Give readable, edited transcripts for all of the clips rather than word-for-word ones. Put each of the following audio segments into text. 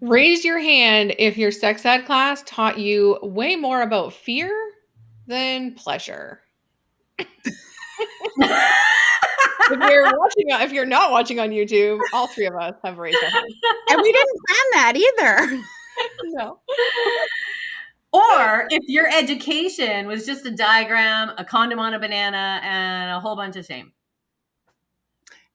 Raise your hand if your sex ed class taught you way more about fear than pleasure. If you're not watching on YouTube, all three of us have raised our hands. And we didn't plan that either. No. Or if your education was just a diagram, a condom on a banana, and a whole bunch of shame.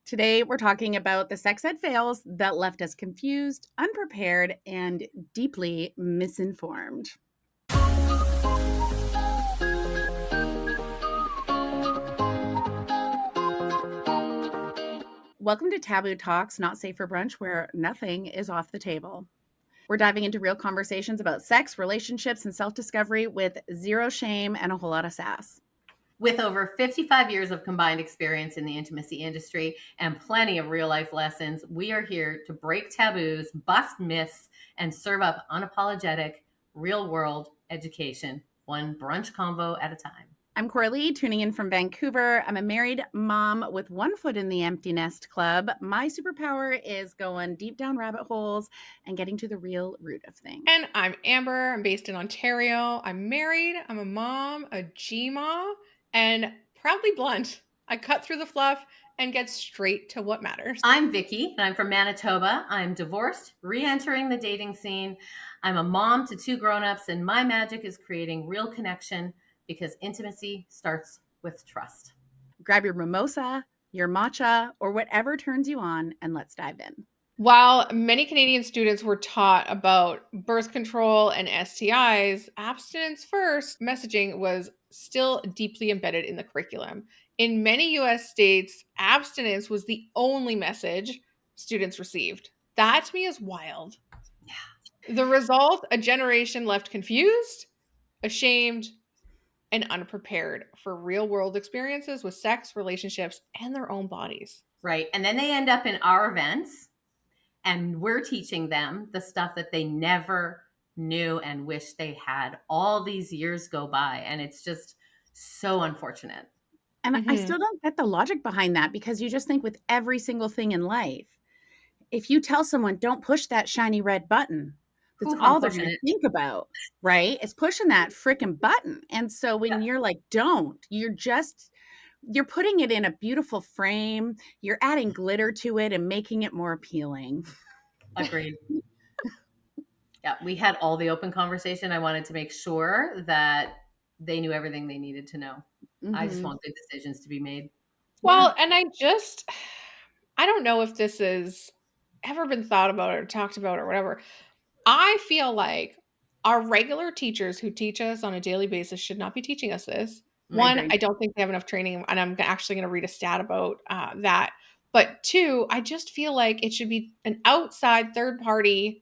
Today, we're talking about the sex ed fails that left us confused, unprepared, and deeply misinformed. Welcome to Taboo Talks, Not Safe for Brunch, where nothing is off the table. We're diving into real conversations about sex, relationships, and self-discovery with zero shame and a whole lot of sass. With over 55 years of combined experience in the intimacy industry and plenty of real life lessons, we are here to break taboos, bust myths, and serve up unapologetic, real world education, one brunch convo at a time. I'm Coralie, tuning in from Vancouver. I'm a married mom with one foot in the empty nest club. My superpower is going deep down rabbit holes and getting to the real root of things. And I'm Amber. I'm based in Ontario. I'm married. I'm a mom, a GMA, and proudly blunt. I cut through the fluff and get straight to what matters. I'm Vicki, and I'm from Manitoba. I'm divorced, re-entering the dating scene. I'm a mom to two grown-ups, and my magic is creating real connection because intimacy starts with trust. Grab your mimosa, your matcha, or whatever turns you on, and let's dive in. While many Canadian students were taught about birth control and STIs, abstinence first messaging was still deeply embedded in the curriculum. In many US states, abstinence was the only message students received. That to me is wild. Yeah. The result, a generation left confused, ashamed, and unprepared for real world experiences with sex, relationships, and their own bodies. Right. And then they end up in our events and we're teaching them the stuff that they never knew and wish they had. All these years go by and it's just so unfortunate. And I still don't get the logic behind that because you just think with every single thing in life, if you tell someone, don't push that shiny red button, that's all they're going to think about, right? It's pushing that freaking button. And so when you're like, don't, you're putting it in a beautiful frame. You're adding glitter to it and making it more appealing. Agreed. Yeah, we had all the open conversation. I wanted to make sure that they knew everything they needed to know. Mm-hmm. I just want good decisions to be made. Well, and I don't know if this has ever been thought about or talked about or whatever. I feel like our regular teachers who teach us on a daily basis should not be teaching us this. One, I don't think they have enough training, and I'm actually going to read a stat about that. But two, I just feel like it should be an outside third party,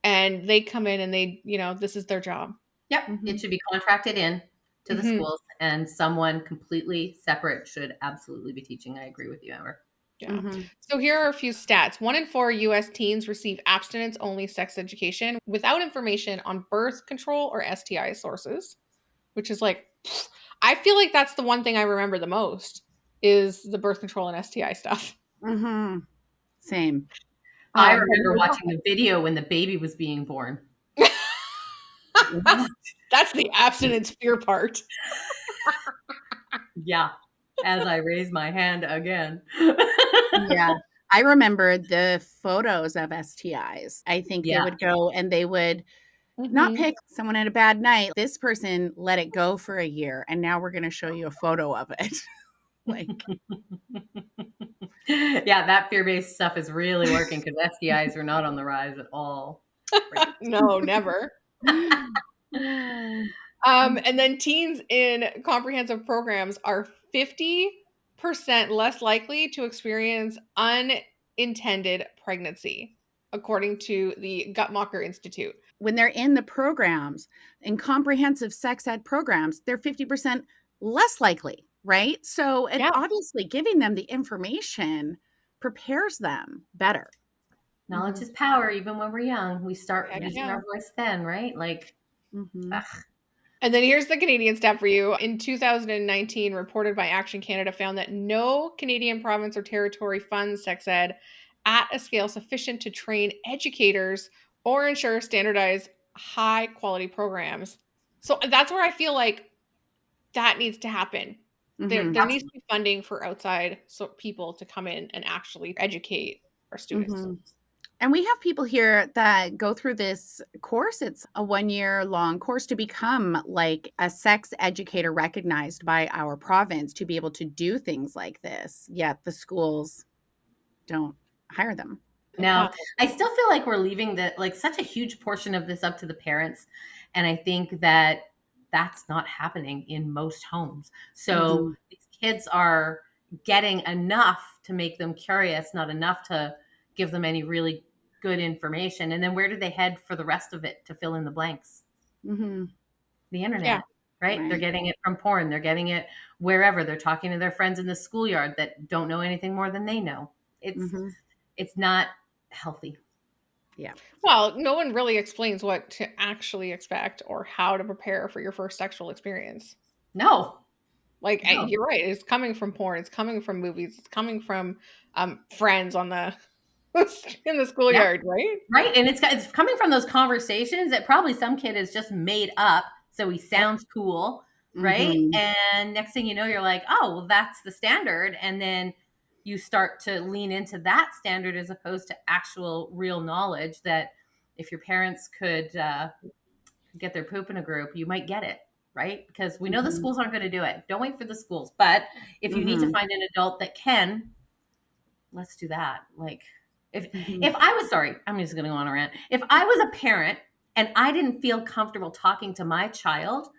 and they come in and they, this is their job. Yep, mm-hmm. It should be contracted in to the schools, and someone completely separate should absolutely be teaching. I agree with you, Amber. Yeah. Mm-hmm. So here are a few stats. 1 in 4 U.S. teens receive abstinence-only sex education without information on birth control or STI sources, which is like, I feel like that's the one thing I remember the most is the birth control and STI stuff. Mm-hmm. Same. I remember watching the video when the baby was being born. That's the abstinence fear part. Yeah. As I raise my hand again. Yeah. I remember the photos of STIs. I think they would go and they would not pick someone had a bad night. This person let it go for a year, and now we're going to show you a photo of it. Like, yeah, that fear-based stuff is really working because STIs are not on the rise at all. No, never. And then teens in comprehensive programs are 50% less likely to experience unintended pregnancy, according to the Guttmacher Institute. When they're in the programs, in comprehensive sex ed programs, they're 50% less likely, right? So obviously giving them the information prepares them better. Knowledge is power, even when we're young. We start using our voice then, right? Like, And then here's the Canadian stat for you. In 2019, reported by Action Canada found that no Canadian province or territory funds sex ed at a scale sufficient to train educators or ensure standardized high quality programs. So that's where I feel like that needs to happen. There Mhm. needs to be funding for outside so people to come in and actually educate our students. Mhm. And we have people here that go through this course. It's a 1-year long course to become like a sex educator recognized by our province to be able to do things like this. Yet the schools don't hire them. Now, Wow. I still feel like we're leaving like such a huge portion of this up to the parents. And I think that that's not happening in most homes. So Mhm. these kids are getting enough to make them curious, not enough to give them any really good information. And then where do they head for the rest of it to fill in the blanks? Mhm. The Yeah. internet, right? They're Right. getting it from porn. They're getting it wherever. They're talking to their friends in the schoolyard that don't know anything more than they know. Mhm. It's not healthy. Yeah. Well, no one really explains what to actually expect or how to prepare for your first sexual experience. No, Like, no. you're right, it's coming from porn, it's coming from movies, it's coming from, friends on the in the Yeah, schoolyard, right? right, and it's coming from those conversations that probably some kid has just made up so he Yep. sounds cool, right? Mhm. And next thing you know, you're like, "Oh, well, that's the standard," and then you start to lean into that standard as opposed to actual real knowledge that if your parents could get their poop in a group, you might get it, right? Because we know the Mhm. schools aren't gonna do it. Don't wait for the schools, but if you need to Mhm. find an adult that can, let's do that. Like Mhm. if I was sorry, I'm just gonna go on a rant. If I was a parent and I didn't feel comfortable talking to my child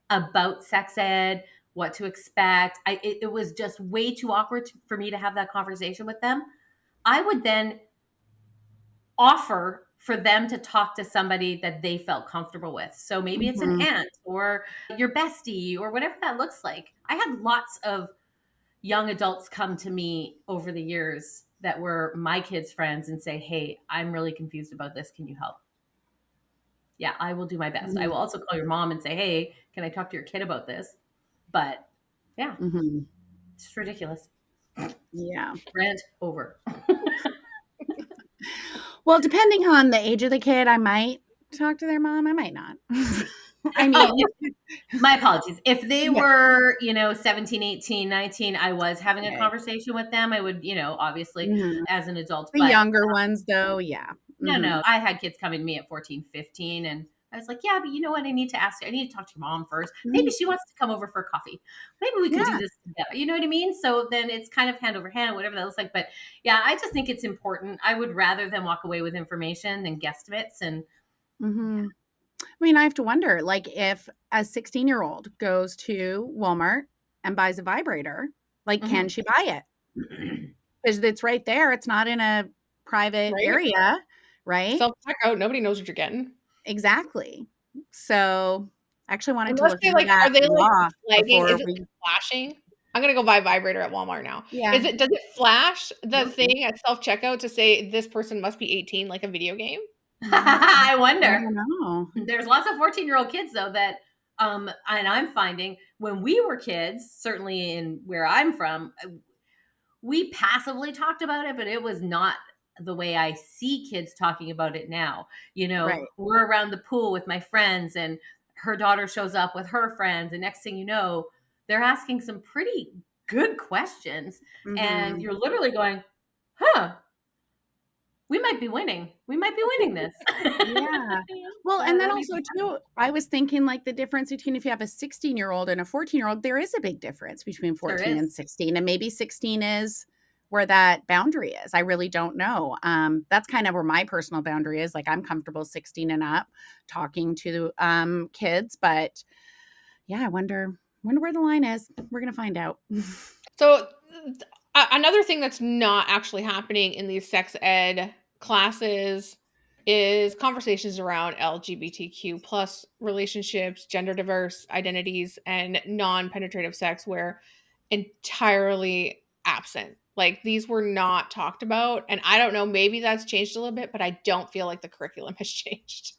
about sex ed, what to expect, it was just way too awkward for me to have that conversation with them. I would then offer for them to talk to somebody that they felt comfortable with. So maybe it's an Mhm. aunt or your bestie or whatever that looks like. I had lots of young adults come to me over the years that were my kids' friends and say, "Hey, I'm really confused about this. Can you help?" Yeah, I will do my best. I will Mhm. also call your mom and say, "Hey, can I talk to your kid about this?" But yeah, Mhm. it's ridiculous. Yeah. Rant over. Well, depending on the age of the kid, I might talk to their mom, I might not. I Oh, mean, my apologies. If they yeah, were, 17, 18, 19, I was having a okay. conversation with them. I would, obviously Mhm. as an adult, The but younger ones, though, yeah. no, Mhm. no. I had kids coming to me at 14, 15, and I was like, yeah, but you know what? I need to ask you. I need to talk to your mom first. Maybe Mhm. she wants to come over for coffee. Maybe we could do Yeah. this together. You know what I mean? So then it's kind of hand over hand, whatever that looks like. But yeah, I just think it's important. I would rather them walk away with information than guesstimates. And yeah. Mhm. I mean, I have to wonder, like, if a 16-year-old goes to Walmart and buys a vibrator, like, can Mhm. she buy it? 'Cause it's right there, it's not in a private Right? area, right? Self-checkout, nobody knows what you're getting. Exactly. So, I actually wanted to Unless look they, into like that are they, like, law flagging is before it, we like, flashing? I'm gonna go buy a vibrator at Walmart now. yeah. Is it does it flash the Nope. thing at self-checkout to say this person must be 18 like a video game? Mm, I I wonder. don't know. There's lots of 14-year-old kids though that and I'm finding when we were kids, certainly in where I'm from, we passively talked about it, but it was not the way I see kids talking about it now. Right. We're around the pool with my friends, and her daughter shows up with her friends, and next thing you know, they're asking some pretty good questions, and Mhm. you're literally going, "Huh, we might be winning. We might be winning this." Yeah. Well, So and then that makes also me happy. too, I was thinking, like, the difference between if you have a 16-year-old and a 14-year-old, there is a big difference between There 14 and is. 16, and maybe 16 is where that boundary is. I really don't know. That's kind of where my personal boundary is, like, I'm comfortable 16 and up talking to, kids, but yeah, I wonder where the line is. We're gonna find out. So, another thing that's not actually happening in these sex ed classes is conversations around LGBTQ plus relationships, gender diverse identities, and non-penetrative sex were entirely absent. Like these were not talked about, and I don't know, maybe that's changed a little bit, but I don't feel like the curriculum has changed.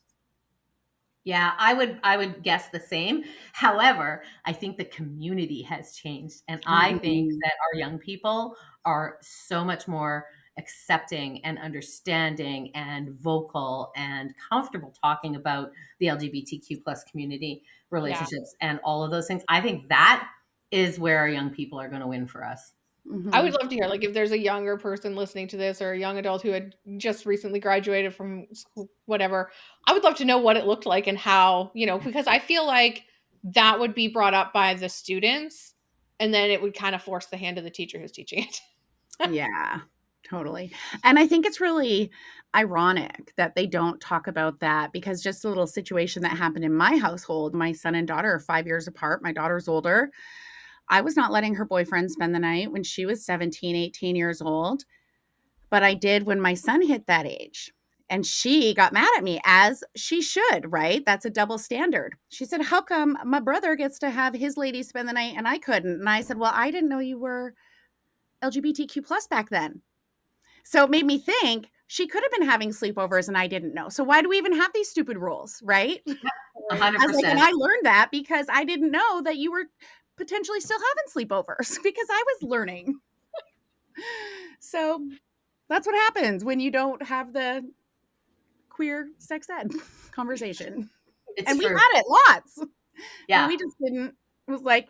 Yeah, I would guess the same. However, I think the community has changed, and I think Mhm. that our young people are so much more accepting and understanding and vocal and comfortable talking about the LGBTQ plus community Yeah. relationships and all of those things. I think that is where our young people are going to win for us. I would Mhm. love to hear, like, if there's a younger person listening to this or a young adult who had just recently graduated from school, whatever, I would love to know what it looked like and how, because I feel like that would be brought up by the students and then it would kind of force the hand of the teacher who's teaching it. Yeah, totally. And I think it's really ironic that they don't talk about that because just a little situation that happened in my household, my son and daughter are 5 years apart. My daughter's older. I was not letting her boyfriend spend the night when she was 17, 18 years old, but I did when my son hit that age. And she got mad at me, as she should, right? That's a double standard. She said, "How come my brother gets to have his lady spend the night and I couldn't?" And I said, "Well, I didn't know you were LGBTQ plus back then." So it made me think she could have been having sleepovers and I didn't know. So why do we even have these stupid rules, right? Right. I was like, and 100%. I learned that because I didn't know that you were potentially still having sleepovers because I was learning. So that's what happens when you don't have the queer sex ed conversation. It's And we true. had it lots, but Yeah. we just didn't, it was like,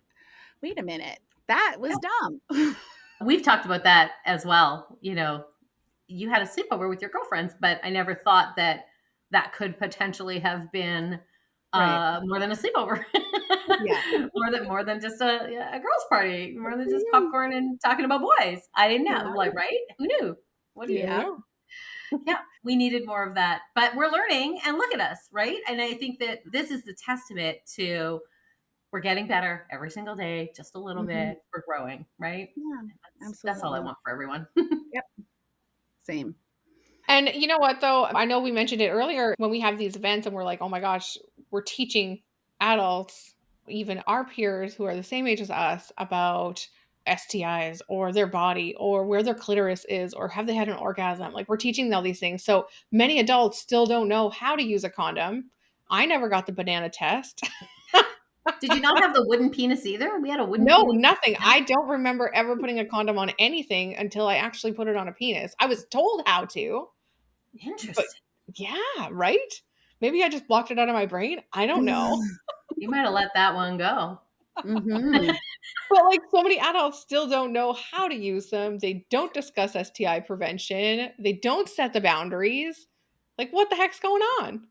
wait a minute, that was dumb. We've talked about that as well. You had a sleepover with your girlfriends, but I never thought that that could potentially have been Right. more than a sleepover, Yeah. more than just a girls' party, more than just popcorn and talking about boys. I didn't know, Yeah. like, right? Who knew? What do You you Yeah. know? know? Yeah, we needed more of that, but we're learning, and look at us, right? And I think that this is the testament to we're getting better every single day, just a little Mhm. bit. We're growing, right? Yeah, That's all I absolutely. want for everyone. Yep, same. And you know what, though? I know we mentioned it earlier when we have these events and we're like, oh my gosh, we're teaching adults, even our peers who are the same age as us, about STIs or their body or where their clitoris is or have they had an orgasm. Like, we're teaching all these things. So many adults still don't know how to use a condom. I never got the banana test. Did you not have the wooden penis either? We had a wooden No, penis. nothing. I don't remember ever putting a condom on anything until I actually put it on a penis. I was told how to, but Interesting. yeah, right? Maybe I just blocked it out of my brain. I don't know. You might have let that one go. Mhm. But, like, so many adults still don't know how to use them. They don't discuss STI prevention. They don't set the boundaries. Like, what the heck's going on?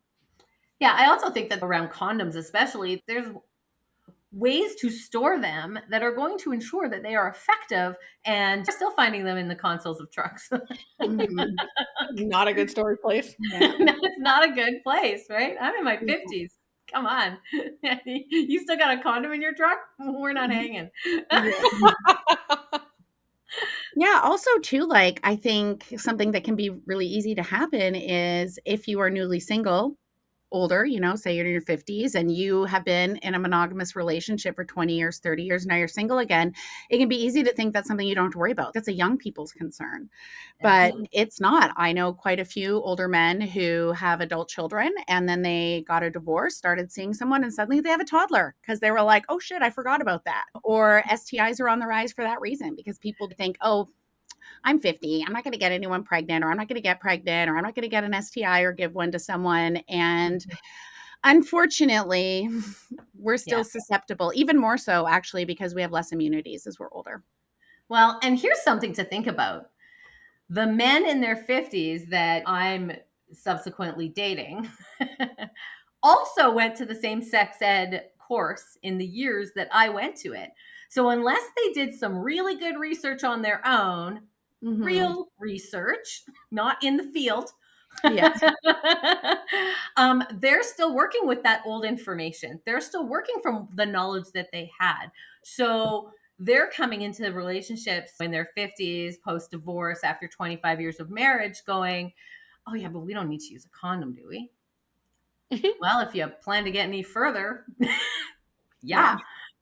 Yeah, I also think that around condoms, especially, there's ways to store them that are going to ensure that they are effective, and we're still finding them in the consoles of trucks. Mhm. Not a good storage place. Yeah. It's not a good place, right? I'm in my Yeah. 50s. Come on. You still got a condom in your truck? We're not hanging. Yeah. Yeah, also too, like, I think something that can be really easy to happen is if you are newly single, older, say you're in your 50s and you have been in a monogamous relationship for 20 years, 30 years, now you're single again, it can be easy to think that's something you don't have to worry about. That's a young people's concern. But Yeah. it's not. I know quite a few older men who have adult children and then they got a divorce, started seeing someone, and suddenly they have a toddler because they were like, oh shit, I forgot about that. Or STIs are on the rise for that reason because people think, oh, I'm 50. I'm not going to get anyone pregnant, or I'm not going to get pregnant, or I'm not going to get an STI or give one to someone. And unfortunately, we're Yeah. still susceptible, even more so actually, because we have less immunities as we're older. Well, and here's something to think about. The men in their 50s that I'm subsequently dating also went to the same sex ed course in the years that I went to it. So, unless they did some really good research on their own, Mhm. real research, not in the field, Yes. they're still working with that old information. They're still working from the knowledge that they had. So, they're coming into relationships in their 50s, post divorce, after 25 years of marriage, going, oh, yeah, but we don't need to use a condom, do we? Well, if you plan to get any further, Yeah. yeah,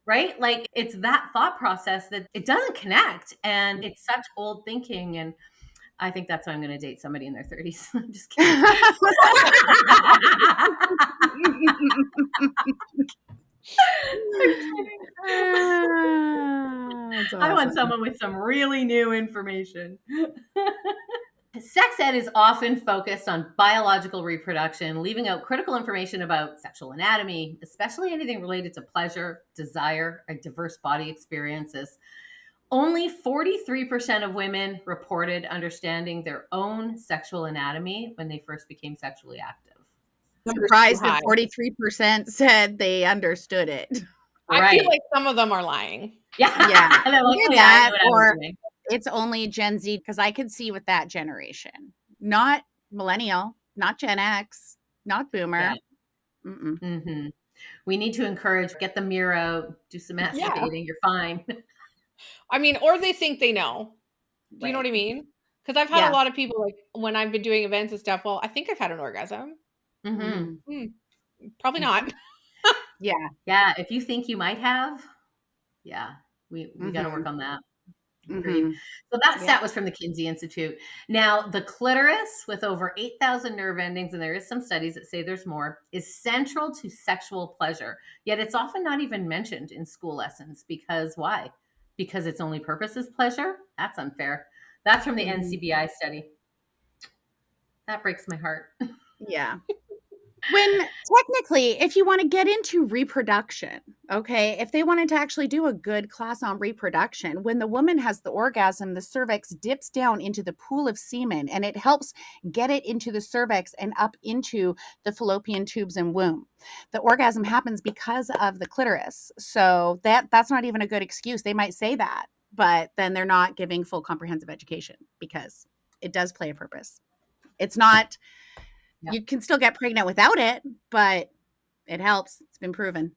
right? Like, it's that thought process that it doesn't connect. And it's such old thinking. And I think that's why I'm going to date somebody in their 30s. I'm just kidding. I'm kidding. Ah, that's I want awesome. someone with some really new information. Sex ed is often focused on biological reproduction, leaving out critical information about sexual anatomy, especially anything related to pleasure, desire, or diverse body experiences. Only 43% of women reported understanding their own sexual anatomy when they first became sexually active. Numbers too Surprised that high. 43% said they understood it. I feel Right. like some of them are lying. Yeah. Yeah. They're like, oh, Either yeah, I knew that what I was or doing. it's only Gen Z because I could see with that generation. Not millennial, not Gen X, not Yeah. boomer. Mm-mm. Hmm. We need to encourage, get the mirror out, do some Yeah. masturbating. You're fine. I mean, or they think they know. Do you know what Right. I mean? Because I've had a Yeah. lot of people, like, when I've been doing events and stuff, "Well, I think I've had an orgasm." Hmm. Mhm. "Hmm, probably Mhm. not." Yeah. Yeah. If you think you might have, yeah, we got to work Mhm. on that. Agreed. Mhm. So that Yeah. stat was from the Kinsey Institute. Now, the clitoris, with over 8,000 nerve endings, and there is some studies that say there's more, is central to sexual pleasure. Yet it's often not even mentioned in school lessons. Because why? Because its only purpose is pleasure? That's unfair. That's from the Mhm. NCBI study. That breaks my heart. Yeah. When technically, if you wanna get into reproduction, okay, if they wanted to actually do a good class on reproduction, when the woman has the orgasm, the cervix dips down into the pool of semen, and it helps get it into the cervix and up into the fallopian tubes and womb. The orgasm happens because of the clitoris, so that's not even a good excuse. They might say that, but then they're not giving full comprehensive education because it does play a purpose. It's not Yeah. you can still get pregnant without it, but it helps. It's been proven.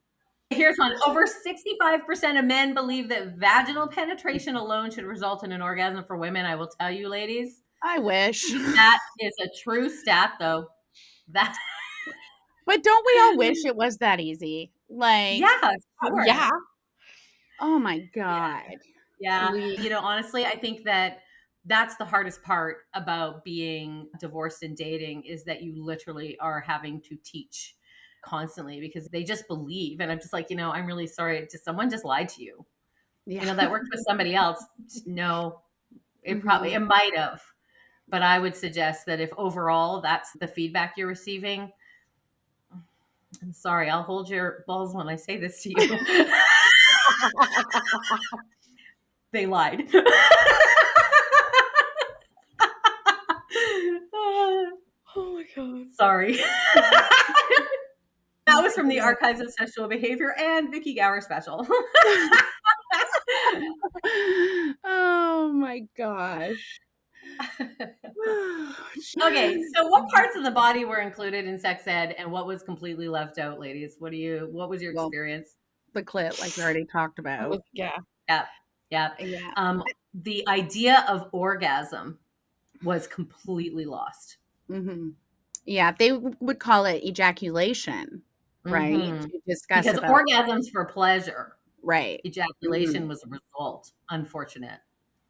Here's one. Over 65% of men believe that vaginal penetration alone should result in an orgasm for women. I will tell you, ladies, I wish. that is a true stat, though. That But don't we all wish it was that easy? Like, yeah, Yeah. sure. oh my Yeah. god. Yeah. We Honestly, I think that that's the hardest part about being divorced and dating is that you literally are having to teach constantly because they just believe. And I'm just like, I'm really sorry. Just someone just lied to you. yeah. That worked with somebody else. No, it Mhm. might have. But I would suggest that if overall that's the feedback you're receiving, I'm sorry, I'll hold your balls when I say this to you. They lied. Oh my god. Sorry. That was from the Yeah. Archives of Sexual Behavior and Vicki Gower special. Oh my gosh. Okay, so what parts of the body were included in sex ed and what was completely left out, ladies? What was your Well, experience? the clit, like we already talked That was about. yeah. Yeah. Yeah. Yeah. The idea of orgasm was completely lost. Mhm. Yeah, they would call it ejaculation, right? Hmm. To discuss Because about orgasms for pleasure, right. ejaculation Mhm. was a result. Unfortunate.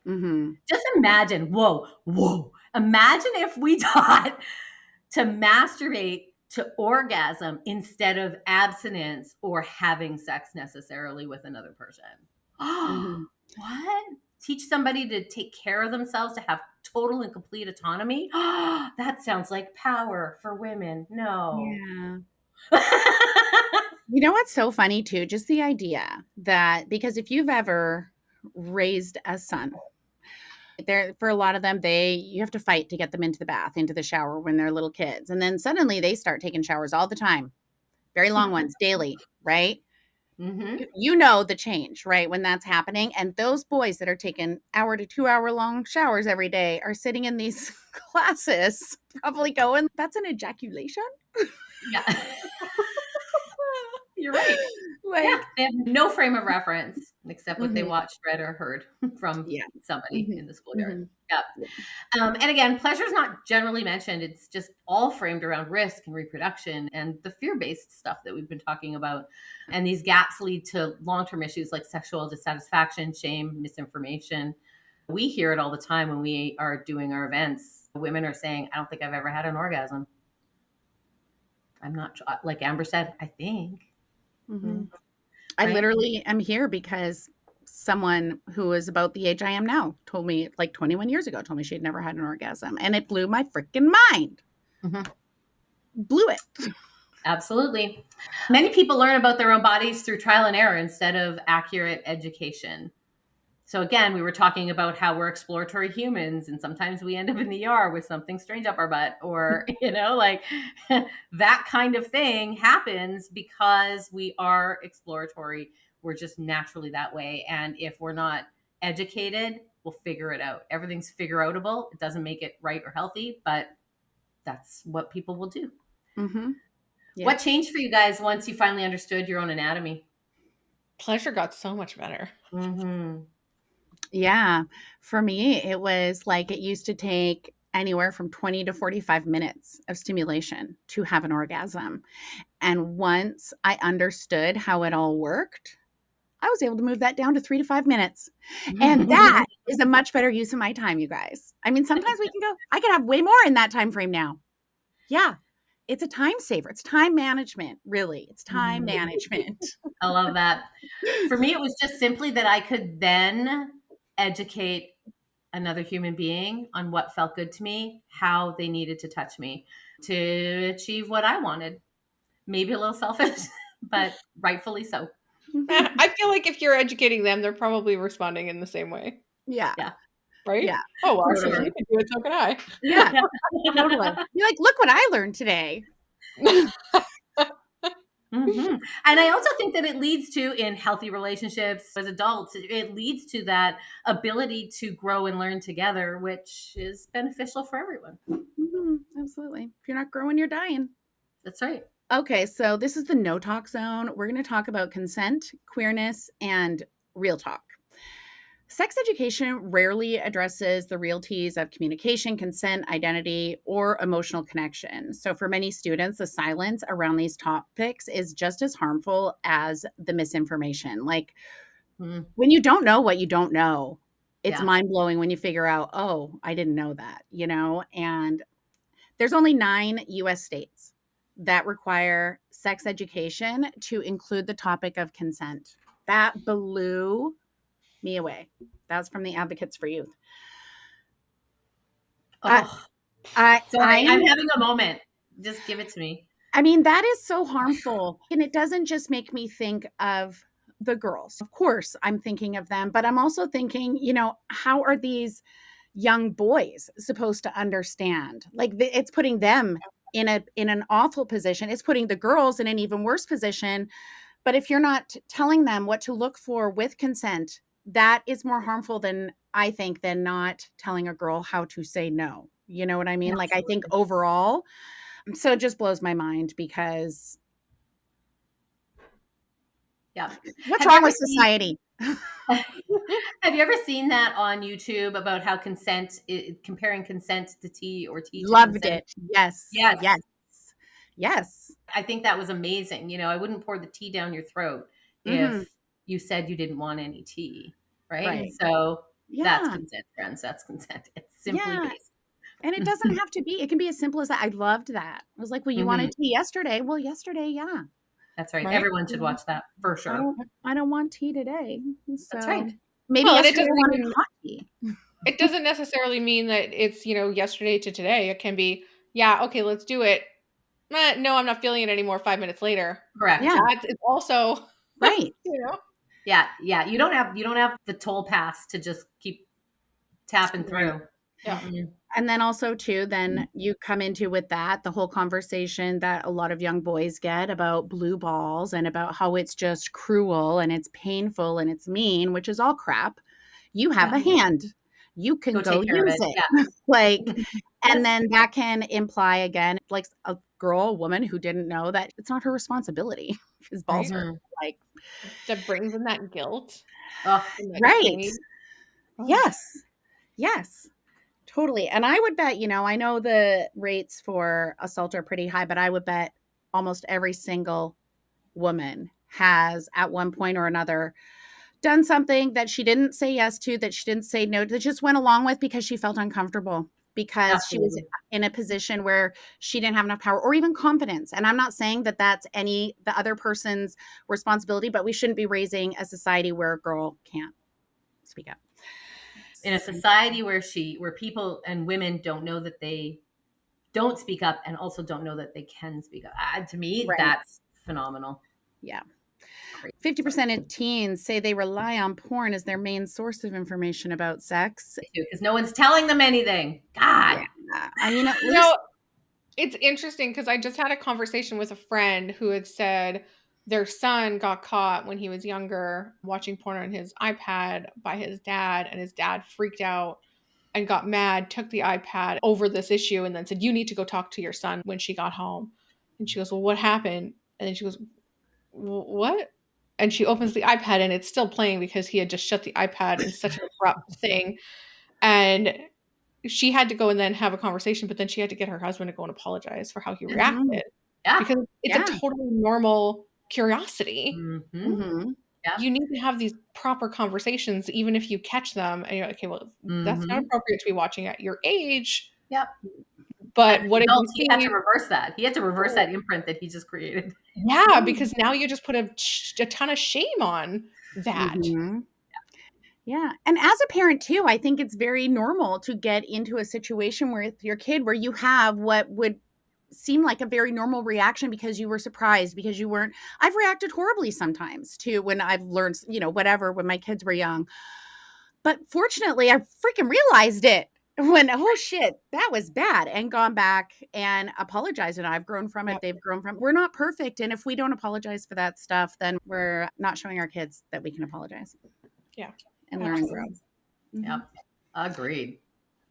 Mhm. Just imagine, whoa, whoa. Imagine if we taught to masturbate to orgasm instead of abstinence or having sex necessarily with another person. Mhm. What? Teach somebody to take care of themselves, to have total and complete autonomy? That sounds like power for women. No. Yeah. You know what's so funny too? Just the idea that because if you've ever raised a son, there for a lot of them, you have to fight to get them into the bath, into the shower when they're little kids. And then suddenly they start taking showers all the time, very long ones, daily, right? Hmm. You know the change, right? When that's happening. And those boys that are taking hour to 2 hour long showers every day are sitting in these classes, probably going, that's an ejaculation. Yeah. You're right. Yeah, Like, they have no frame of reference except what they mhm, watched, read, or heard from yeah. somebody Mhm, in the schoolyard. mhm. Yeah. Yeah. And again, pleasure is not generally mentioned. It's just all framed around risk and reproduction and the fear based stuff that we've been talking about. And these gaps lead to long term issues like sexual dissatisfaction, shame, misinformation. We hear it all the time when we are doing our events. Women are saying, I don't think I've ever had an orgasm. I'm not, like Amber said, I think. Mm, Mhm. I right? literally am here because someone who was about the age I am now told me, like 21 years ago, told me she had never had an orgasm. And it blew my freaking mind. Mhm. Blew it. Absolutely. Many people learn about their own bodies through trial and error instead of accurate education. So again, we were talking about how we're exploratory humans, and sometimes we end up in the ER with something strange up our butt, or like that kind of thing happens because we are exploratory. We're just naturally that way, and if we're not educated, we'll figure it out. Everything's figure outable. It doesn't make it right or healthy, but that's what people will do. Mm-hmm. What Yep. changed for you guys once you finally understood your own anatomy? Pleasure got so much better. Mm-hmm. Yeah. For me, it was like it used to take anywhere from 20 to 45 minutes of stimulation to have an orgasm. And once I understood how it all worked, I was able to move that down to 3 to 5 minutes. And that is a much better use of my time, you guys. I mean, sometimes we can go, I could have way more in that time frame now. Yeah. It's a time saver. It's time management, really. It's time management. I love that. For me, it was just simply that I could then educate another human being on what felt good to me, how they needed to touch me to achieve what I wanted. Maybe a little selfish, but rightfully so. Mhm. I feel like if you're educating them, they're probably responding in the same way, Yeah. Yeah, right? Yeah. Oh, well, For if sure. you can do it, so can I. Yeah. Totally. You're like, look what I learned today. hmm And I also think that it leads to, in healthy relationships as adults, it leads to that ability to grow and learn together, which is beneficial for everyone. Absolutely. If you're not growing, you're dying. That's right. Okay, so this is the no talk zone. We're going to talk about consent, queerness, and real talk. Sex education rarely addresses the realities of communication, consent, identity, or emotional connection. So, for many students, the silence around these topics is just as harmful as the misinformation. Like, Mm, when you don't know what you don't know, it's yeah. mind blowing when you figure out, oh, I didn't know that, And there's only 9 US states that require sex education to include the topic of consent. That blew me away. That's from the Advocates for Youth. I Oh, I sorry. I'm I'm having a moment. Just give it to me. I mean, that is so harmful. And it doesn't just make me think of the girls. Of course, I'm thinking of them, but I'm also thinking, how are these young boys supposed to understand? Like it's putting them in an awful position. It's putting the girls in an even worse position. But if you're not telling them what to look for with consent, that is more harmful than I think than not telling a girl how to say no. You know what I mean? Like I think Absolutely. overall, so it just blows my mind because Yeah. what's Have you wrong ever with seen society? have you ever seen that on YouTube about how comparing consent to tea or tea to Loved consent? it. Yes. Yes. Yes. Yes. I think that was amazing. I wouldn't pour the tea down your throat Mhm. if you said you didn't want any tea, right? Right. So that's Yeah. consent, friends. That's consent. It's simply Yeah. basic. And it doesn't have to be. It can be as simple as that. I loved that. I was like, "Well, you hmm wanted tea yesterday." Well, yesterday, yeah. That's right. Right? Everyone should watch that for I sure. don't I don't want tea today. That's So right. maybe Well, and yesterday I wanted hot tea. it doesn't necessarily mean that it's, yesterday to today. It can be, "Yeah, okay, let's do it. No, I'm not feeling it anymore," 5 minutes later. Correct. Yeah, That is also, right. you know? Yeah, yeah. You don't have the toll pass to just keep tapping Right. through. Yeah, Mm-mm. And then also too, then you come into with that the whole conversation that a lot of young boys get about blue balls and about how it's just cruel and it's painful and it's mean, which is all crap. You have Yeah. a hand. You Go can go take care of use it. it. Yeah. Like, and Yes. then that can imply again, like a girl, a woman who didn't know that it's not her responsibility if his balls right? hurt. hmm Like, That brings in that guilt Oh, and that right. shame. Oh, Yes. Yes. Totally. And I would bet, I know the rates for assault are pretty high, but I would bet almost every single woman has at one point or another done something that she didn't say yes to, that she didn't say no, that just went along with because she felt uncomfortable, because she was absolutely. in a position where she didn't have enough power or even confidence. And I'm not saying that that's the other person's responsibility, but we shouldn't be raising a society where a girl can't. speak up. In a society where people and women don't know that they don't speak up and also don't know that they can speak up. To me, Right. that's phenomenal. Yeah. Crazy. Sorry. 50% of teens say they rely on porn as their main source of information about sex. Because no one's telling them anything. God. Yeah. I mean, at You least know, it's interesting because I just had a conversation with a friend who had said their son got caught when he was younger watching porn on his iPad by his dad, and his dad freaked out and got mad, took the iPad over this issue, and then said, "You need to go talk to your son," when she got home. And she goes, "Well, what happened?" And then she goes, What?" And she opens the iPad and it's still playing because he had just shut the iPad in such an abrupt thing. And she had to go and then have a conversation, but then she had to get her husband to go and apologize for how he Mhm. reacted Yeah. because it's a Yeah. totally normal curiosity. Mm-hmm. Mhm. Yeah. You need to have these proper conversations, even if you catch them and you're like, okay, well, that's not Mm-hmm. appropriate to be watching at your age. Yep. And But as what did you adults, he had to see? reverse that. He had to reverse Oh, that imprint that he just created. yeah, because now you just put a ton of shame on that. Mhm. Yeah, and as a parent too, I think it's very normal to get into a situation with your kid where you have what would seem like a very normal reaction because you were surprised, because you weren't I've reacted horribly sometimes too when I've learned, whatever, when my kids were young. But fortunately, I freaking realized it when, "Oh, shit, that was bad," and gone back and apologized, and I've grown from it, Yep. they've grown from We're not perfect, and if we don't apologize for that stuff, then we're not showing our kids that we can apologize Yeah, and learn and grow. absolutely. Mhm. Yep. Agreed.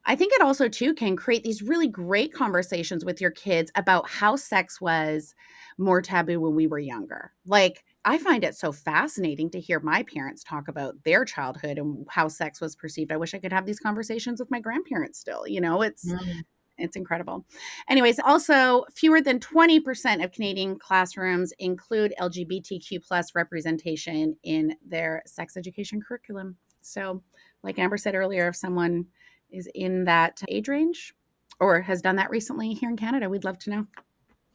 I think it also too can create these really great conversations with your kids about how sex was more taboo when we were younger. Like, I find it so fascinating to hear my parents talk about their childhood and how sex was perceived. I wish I could have these conversations with my grandparents still. Mm. It's incredible. Anyways, also fewer than 20% of Canadian classrooms include LGBTQ plus representation in their sex education curriculum. So, like Amber said earlier, if someone is in that age range or has done that recently here in Canada, we'd love to know.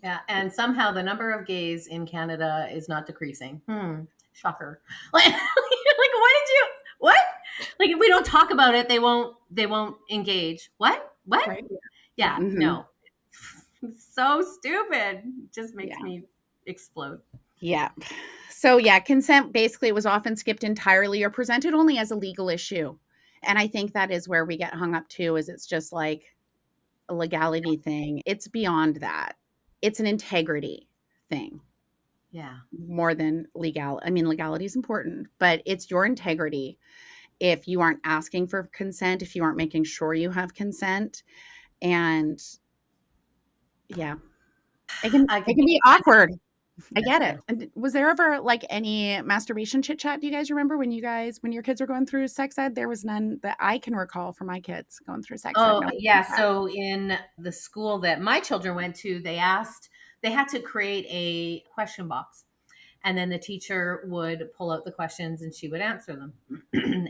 Yeah. And somehow the number of gays in Canada is not decreasing. Shocker. Like what did you what? Like if we don't talk about it, they won't engage. What? What? Right. Yeah, Mhm. no. So stupid. Just makes Yeah. me explode. Yeah. So, yeah, consent basically was often skipped entirely or presented only as a legal issue. And I think that is where we get hung up too, is it's just like a legality thing. It's beyond that. It's an integrity thing Yeah. more than legal. I mean, legality is important, but it's your integrity. If you aren't asking for consent, if you aren't making sure you have consent, and yeah, I it could can be be I could awkward. I yeah, get go it. ahead. And was there ever like any masturbation chit chat? Do you guys remember when your kids were going through sex ed? There was none that I can recall for my kids going through sex ed. Oh, No. yeah. So in the school that my children went to, they had to create a question box. And then the teacher would pull out the questions and she would answer them.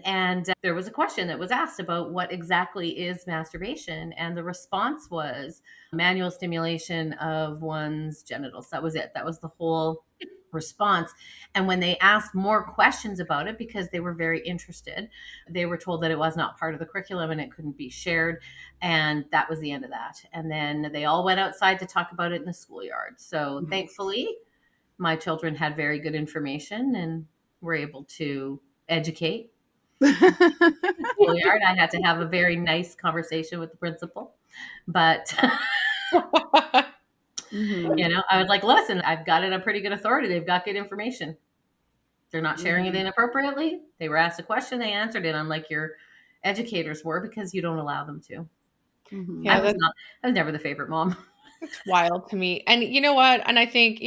And there was a question that was asked about what exactly is masturbation. And the response was manual stimulation of one's genitals. That was it. That was the whole response. And when they asked more questions about it, because they were very interested, they were told that it was not part of the curriculum and it couldn't be shared. And that was the end of that. And then they all went outside to talk about it in the schoolyard. So thankfully, my children had very good information and were able to educate in the schoolyard. I had to have a very nice conversation with the principal, but Mhm. I was like, "Listen, I've got it on pretty good authority. They've got good information. They're not sharing it Mhm. inappropriately. They were asked a question, they answered it, unlike your educators were because you don't allow them to." Mhm. Yeah, I was that's not. I was never the favorite mom. it's wild to me. And you know what? And I think,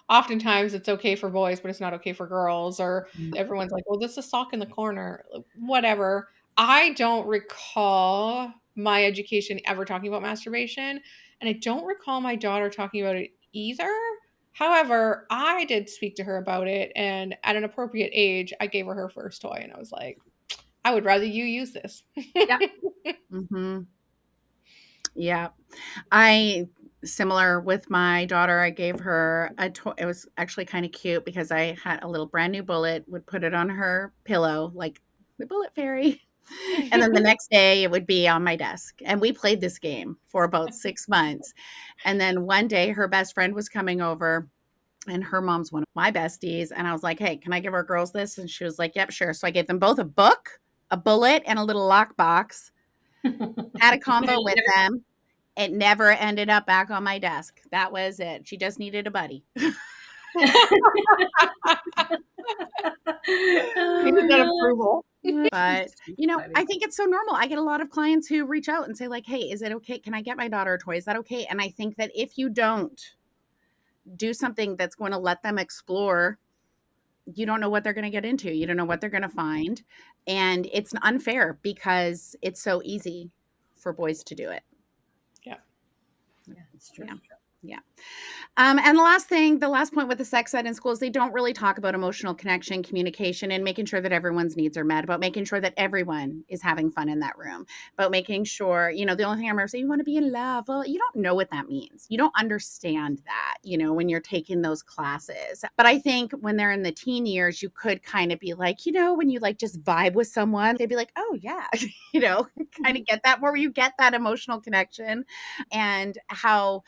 oftentimes it's okay for boys, but it's not okay for girls, or everyone's like, "Well, this is a sock in the corner." Whatever. I don't recall my education ever talking about masturbation, and I don't recall my daughter talking about it either. However, I did speak to her about it, and at an appropriate age, I gave her first toy, and I was like, "I would rather you use this." Yeah. Mhm. Yeah. I Similar with my daughter, I gave her a toy. It was actually kind of cute because I had a little brand new bullet, would put it on her pillow, like the bullet fairy. And then the next day it would be on my desk. And we played this game for about 6 months. And then one day her best friend was coming over and her mom's one of my besties. And I was like, hey, can I give our girls this? And she was like, yep, sure. So I gave them both a book, a bullet, and a little lockbox. Had a combo with them. It never ended up back on my desk. That was it. She just needed a buddy. Oh Needed my that god. approval. But, Too I funny. think it's so normal. I get a lot of clients who reach out and say, like, hey, is it okay? Can I get my daughter a toy? Is that okay? And I think that if you don't do something that's going to let them explore, you don't know what they're going to get into. You don't know what they're going to find. And it's unfair because it's so easy for boys to do it. Yeah. Yeah, it's true. Yeah. Yeah. And the last point with the sex ed in schools, they don't really talk about emotional connection, communication, and making sure that everyone's needs are met, about making sure that everyone is having fun in that room, about making sure, the only thing I remember saying, you want to be in love. Well, you don't know what that means. You don't understand that, when you're taking those classes. But I think when they're in the teen years, you could kind of be like, when you like just vibe with someone, they'd be like, oh, yeah, kind of get that, where you get that emotional connection and how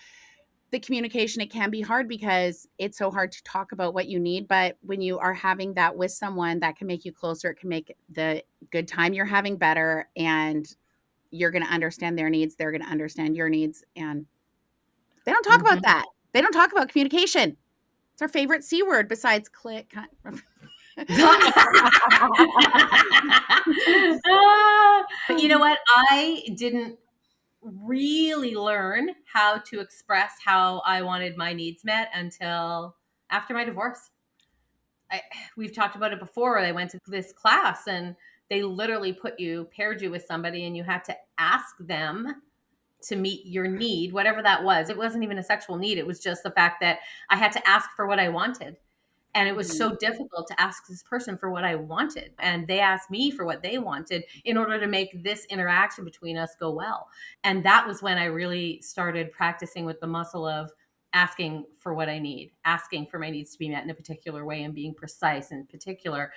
the communication, it can be hard because it's so hard to talk about what you need. But when you are having that with someone, that can make you closer. It can make the good time you're having better, and you're going to understand their needs. They're going to understand your needs. And they don't talk about Mhm. that. They don't talk about communication. It's our favorite C word besides click. But you know what? I didn't really learn how to express how I wanted my needs met until after my divorce. I, we've talked about it before. I went to this class and they literally paired you with somebody, and you had to ask them to meet your need, whatever that was. It wasn't even a sexual need. It was just the fact that I had to ask for what I wanted. And it was Mhm. so difficult to ask this person for what I wanted. And they asked me for what they wanted in order to make this interaction between us go well. And that was when I really started practicing with the muscle of asking for what I need, asking for my needs to be met in a particular way, and being precise and particular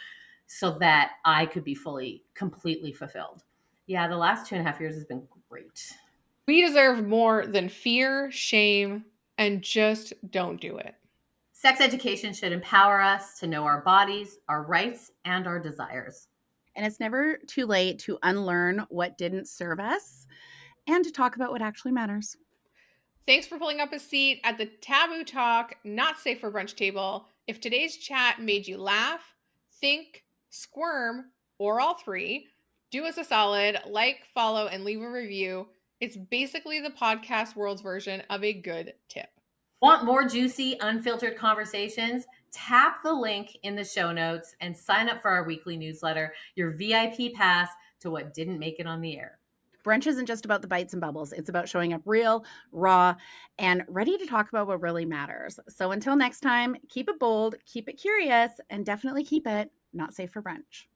so that I could be fully, completely fulfilled. Yeah, the last 2.5 years has been great. We deserve more than fear, shame, and just don't do it. Sex education should empower us to know our bodies, our rights, and our desires. And it's never too late to unlearn what didn't serve us and to talk about what actually matters. Thanks for pulling up a seat at the Taboo Talk, Not Safe for Brunch table. If today's chat made you laugh, think, squirm, or all three, do us a solid, like, follow, and leave a review. It's basically the podcast world's version of a good tip. Want more juicy, unfiltered conversations? Tap the link in the show notes and sign up for our weekly newsletter, your VIP pass to what didn't make it on the air. Brunch isn't just about the bites and bubbles. It's about showing up real, raw, and ready to talk about what really matters. So until next time, keep it bold, keep it curious, and definitely keep it not safe for brunch.